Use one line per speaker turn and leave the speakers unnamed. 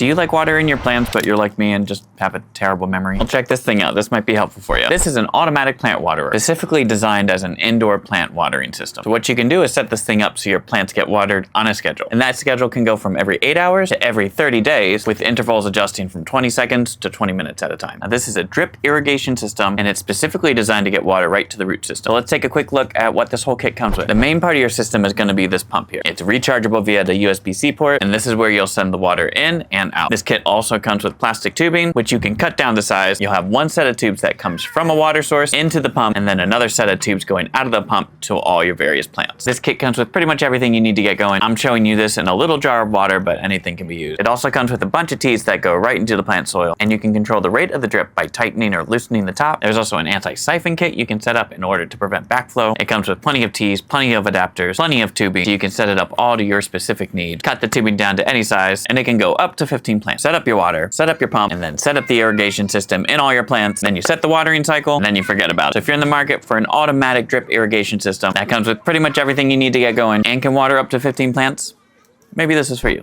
Do you like watering your plants, but you're like me and just have a terrible memory? Well, check this thing out. This might be helpful for you. This is an automatic plant waterer, specifically designed as an indoor plant watering system. So what you can do is set this thing up so your plants get watered on a schedule. And that schedule can go from every 8 hours to every 30 days, with intervals adjusting from 20 seconds to 20 minutes at a time. Now, this is a drip irrigation system, and it's specifically designed to get water right to the root system. So let's take a quick look at what this whole kit comes with. The main part of your system is going to be this pump here. It's rechargeable via the USB-C port, and this is where you'll send the water in and out. This kit also comes with plastic tubing, which you can cut down to size. You'll have one set of tubes that comes from a water source into the pump, and then another set of tubes going out of the pump to all your various plants. This kit comes with pretty much everything you need to get going. I'm showing you this in a little jar of water, but anything can be used. It also comes with a bunch of teats that go right into the plant soil, and you can control the rate of the drip by tightening or loosening the top. There's also an anti-siphon kit you can set up in order to prevent backflow. It comes with plenty of tees, plenty of adapters, plenty of tubing, so you can set it up all to your specific need. Cut the tubing down to any size, and it can go up to 15 plants. Set up your water, set up your pump, and then set up the irrigation system in all your plants. Then you set the watering cycle, and then you forget about it. So if you're in the market for an automatic drip irrigation system that comes with pretty much everything you need to get going and can water up to 15 plants, maybe this is for you.